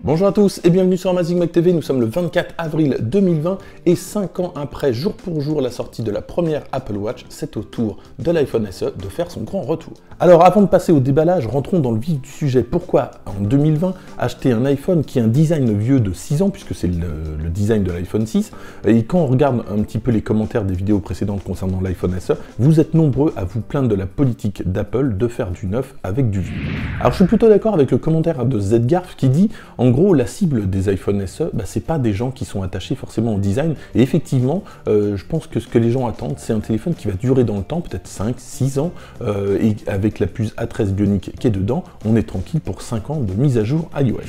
Bonjour à tous et bienvenue sur Amazing Mac TV, nous sommes le 24 avril 2020 et 5 ans après, jour pour jour, la sortie de la première Apple Watch, c'est au tour de l'iPhone SE de faire son grand retour. Alors avant de passer au déballage, rentrons dans le vif du sujet. Pourquoi en 2020 acheter un iPhone qui a un design vieux de 6 ans, puisque c'est le design de l'iPhone 6, et quand on regarde un petit peu les commentaires des vidéos précédentes concernant l'iPhone SE, vous êtes nombreux à vous plaindre de la politique d'Apple de faire du neuf avec du vieux. Alors je suis plutôt d'accord avec le commentaire de Zgarf qui dit, en gros, la cible des iPhone SE, c'est pas des gens qui sont attachés forcément au design. Et effectivement, je pense que ce que les gens attendent, c'est un téléphone qui va durer dans le temps, peut-être 5, 6 ans, et avec la puce A13 Bionic qui est dedans, on est tranquille pour 5 ans de mise à jour iOS.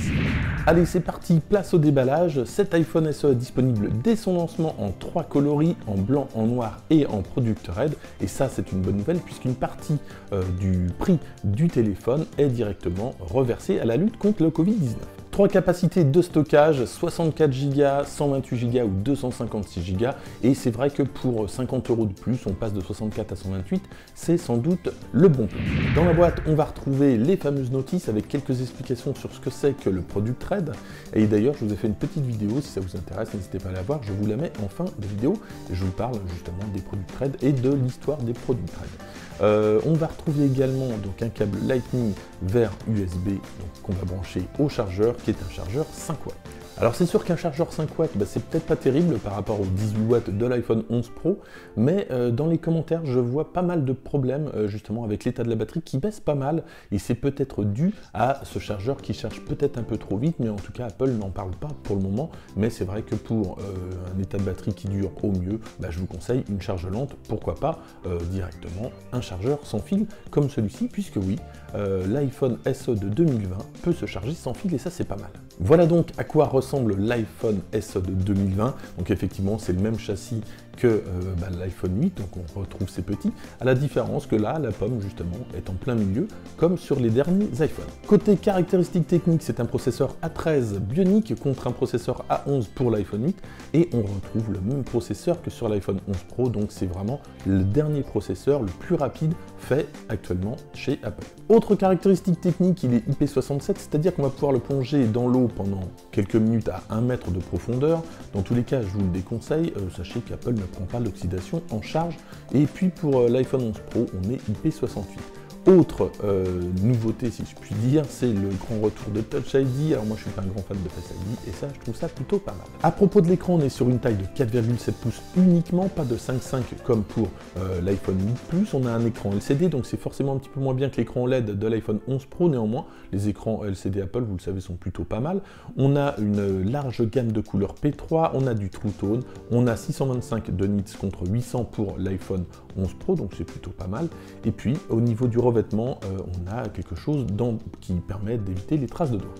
Allez, c'est parti, place au déballage. Cet iPhone SE est disponible dès son lancement en 3 coloris, en blanc, en noir et en Product Red. Et ça, c'est une bonne nouvelle puisqu'une partie du prix du téléphone est directement reversée à la lutte contre le Covid-19. 3 capacités de stockage, 64 Go, 128 Go ou 256 Go. Et c'est vrai que pour 50 € de plus, on passe de 64 à 128, c'est sans doute le bon plan. Dans la boîte, on va retrouver les fameuses notices avec quelques explications sur ce que c'est que le Product Red. Et d'ailleurs, je vous ai fait une petite vidéo, si ça vous intéresse, n'hésitez pas à la voir, je vous la mets en fin de vidéo. Et je vous parle justement des Product Red et de l'histoire des Product Red. On va retrouver également donc, un câble Lightning vers USB qu'on va brancher au chargeur, qui est un chargeur 5 watts. Alors c'est sûr qu'un chargeur 5 watts, c'est peut-être pas terrible par rapport aux 18 watts de l'iPhone 11 Pro, mais dans les commentaires, je vois pas mal de problèmes justement avec l'état de la batterie qui baisse pas mal, et c'est peut-être dû à ce chargeur qui charge peut-être un peu trop vite, mais en tout cas Apple n'en parle pas pour le moment, mais c'est vrai que pour un état de batterie qui dure au mieux, je vous conseille une charge lente, pourquoi pas directement un chargeur sans fil comme celui-ci, puisque oui, l'iPhone SE de 2020 peut se charger sans fil et ça c'est pas mal. Voilà donc à quoi ressemble l'iPhone SE de 2020. Donc effectivement c'est le même châssis que l'iPhone 8, donc on retrouve ces petits, à la différence que là, la pomme justement est en plein milieu, comme sur les derniers iPhones. Côté caractéristiques techniques, c'est un processeur A13 Bionic contre un processeur A11 pour l'iPhone 8, et on retrouve le même processeur que sur l'iPhone 11 Pro, donc c'est vraiment le dernier processeur le plus rapide fait actuellement chez Apple. Autre caractéristique technique, il est IP67, c'est-à-dire qu'on va pouvoir le plonger dans l'eau pendant quelques minutes à 1 mètre de profondeur. Dans tous les cas, je vous le déconseille, sachez qu'Apple ne prend pas l'oxydation en charge. Et puis pour l'iPhone 11 Pro, on est IP68. Autre nouveauté, si je puis dire, c'est le grand retour de Touch ID. Alors moi je suis pas un grand fan de Face ID et ça je trouve ça plutôt pas mal. À propos de l'écran, on est sur une taille de 4,7 pouces uniquement, pas de 5,5 comme pour l'iPhone 8 Plus. On a un écran LCD, donc c'est forcément un petit peu moins bien que l'écran LED de l'iPhone 11 Pro. Néanmoins, les écrans LCD Apple, vous le savez, sont plutôt pas mal. On a une large gamme de couleurs P3, on a du True Tone, on a 625 de nits contre 800 pour l'iPhone 11 Pro, donc c'est plutôt pas mal. Et puis au niveau du revêtement, on a quelque chose qui permet d'éviter les traces de doigts.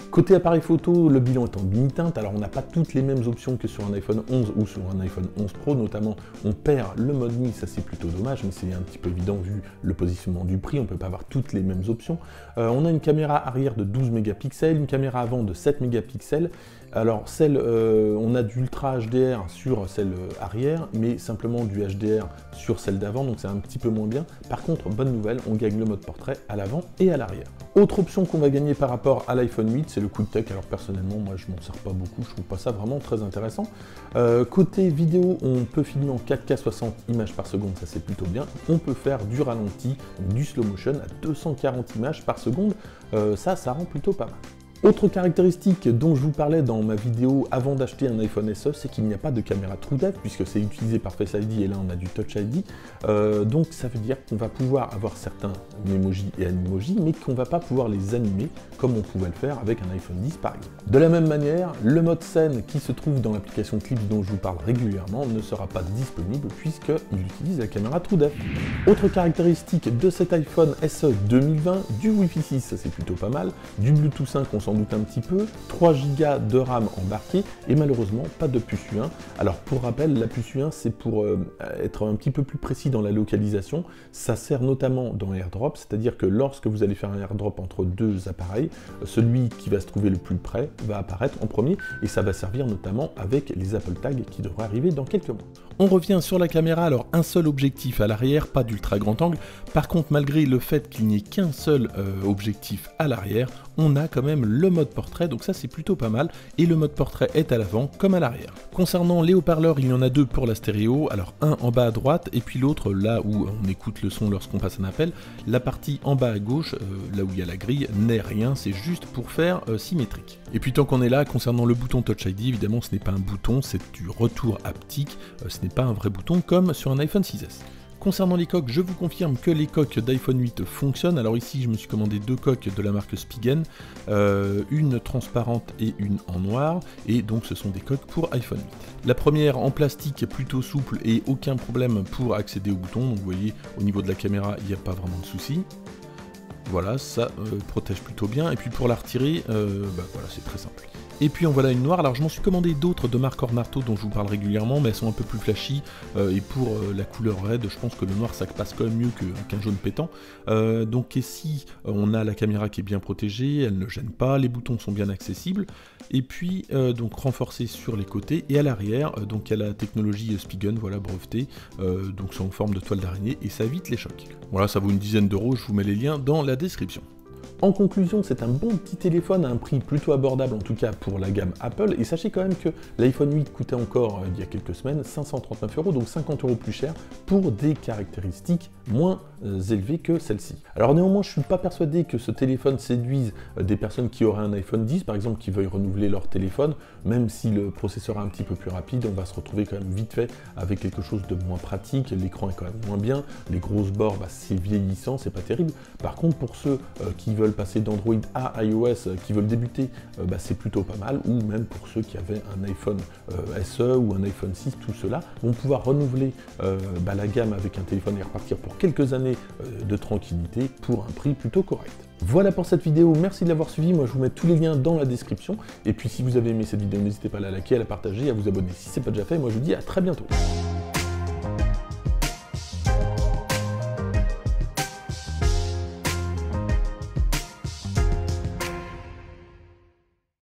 Côté appareil photo, le bilan est en demi-teinte, alors on n'a pas toutes les mêmes options que sur un iPhone 11 ou sur un iPhone 11 Pro, notamment on perd le mode nuit, ça c'est plutôt dommage, mais c'est un petit peu évident vu le positionnement du prix, on ne peut pas avoir toutes les mêmes options. On a une caméra arrière de 12 mégapixels, une caméra avant de 7 mégapixels, alors on a du Ultra HDR sur celle arrière, mais simplement du HDR sur celle d'avant, donc c'est un petit peu moins bien. Par contre, bonne nouvelle, on gagne le mode portrait à l'avant et à l'arrière. Autre option qu'on va gagner par rapport à l'iPhone 8, c'est le QuickTouch. Alors personnellement, moi je m'en sers pas beaucoup, je trouve pas ça vraiment très intéressant. Côté vidéo, on peut filmer en 4K 60 images par seconde, ça c'est plutôt bien. On peut faire du ralenti, du slow motion à 240 images par seconde, ça rend plutôt pas mal. Autre caractéristique dont je vous parlais dans ma vidéo avant d'acheter un iPhone SE, c'est qu'il n'y a pas de caméra TrueDepth puisque c'est utilisé par Face ID et là on a du Touch ID. Donc ça veut dire qu'on va pouvoir avoir certains emojis et animojis, mais qu'on ne va pas pouvoir les animer comme on pouvait le faire avec un iPhone 10 par exemple. De la même manière, le mode scène qui se trouve dans l'application Clips dont je vous parle régulièrement ne sera pas disponible puisqu'il utilise la caméra TrueDepth. Autre caractéristique de cet iPhone SE 2020, du Wi-Fi 6, ça c'est plutôt pas mal, du Bluetooth 5, on s'en doute un petit peu, 3 Go de RAM embarqué et malheureusement pas de puce U1. Alors pour rappel, la puce U1 c'est pour être un petit peu plus précis dans la localisation, ça sert notamment dans AirDrop, c'est-à-dire que lorsque vous allez faire un AirDrop entre deux appareils, celui qui va se trouver le plus près va apparaître en premier et ça va servir notamment avec les Apple Tags qui devraient arriver dans quelques mois. On revient sur la caméra, alors un seul objectif à l'arrière, pas d'ultra grand angle. Par contre, malgré le fait qu'il n'y ait qu'un seul objectif à l'arrière, on a quand même le mode portrait, donc ça c'est plutôt pas mal, et le mode portrait est à l'avant comme à l'arrière. Concernant les haut-parleurs, il y en a deux pour la stéréo, alors un en bas à droite, et puis l'autre là où on écoute le son lorsqu'on passe un appel. La partie en bas à gauche, là où il y a la grille, n'est rien, c'est juste pour faire symétrique. Et puis tant qu'on est là, concernant le bouton Touch ID, évidemment ce n'est pas un bouton, c'est du retour haptique, ce n'est pas un vrai bouton comme sur un iPhone 6S. Concernant les coques, je vous confirme que les coques d'iPhone 8 fonctionnent. Alors ici, je me suis commandé deux coques de la marque Spigen, une transparente et une en noir, et donc ce sont des coques pour iPhone 8. La première en plastique plutôt souple et aucun problème pour accéder au bouton, donc vous voyez au niveau de la caméra, il n'y a pas vraiment de souci. Voilà, ça protège plutôt bien, et puis pour la retirer, voilà, c'est très simple. Et puis en voilà une noire. Alors je m'en suis commandé d'autres de marque Ornarto dont je vous parle régulièrement, mais elles sont un peu plus flashy, et pour la couleur raide, je pense que le noir ça passe quand même mieux qu'un jaune pétant. Donc ici on a la caméra qui est bien protégée, elle ne gêne pas, les boutons sont bien accessibles, et puis donc renforcé sur les côtés, et à l'arrière, donc il y a la technologie Spigen, voilà, brevetée, donc c'est en forme de toile d'araignée, et ça évite les chocs. Voilà, ça vaut une dizaine d'euros, je vous mets les liens dans la description. En conclusion, c'est un bon petit téléphone à un prix plutôt abordable, en tout cas pour la gamme Apple, et sachez quand même que l'iPhone 8 coûtait encore, il y a quelques semaines, 539 €, donc 50 € plus cher, pour des caractéristiques moins élevées que celle-ci. Alors néanmoins, je ne suis pas persuadé que ce téléphone séduise des personnes qui auraient un iPhone 10, par exemple, qui veuillent renouveler leur téléphone, même si le processeur est un petit peu plus rapide, on va se retrouver quand même vite fait avec quelque chose de moins pratique, l'écran est quand même moins bien, les grosses bords, c'est vieillissant, c'est pas terrible. Par contre, pour ceux qui veulent passer d'Android à iOS, qui veulent débuter, c'est plutôt pas mal, ou même pour ceux qui avaient un iPhone SE ou un iPhone 6, tout cela vont pouvoir renouveler la gamme avec un téléphone et repartir pour quelques années de tranquillité pour un prix plutôt correct. Voilà pour cette vidéo, merci de l'avoir suivi, moi je vous mets tous les liens dans la description, et puis si vous avez aimé cette vidéo, n'hésitez pas à la liker, à la partager, à vous abonner si ce n'est pas déjà fait, moi je vous dis à très bientôt.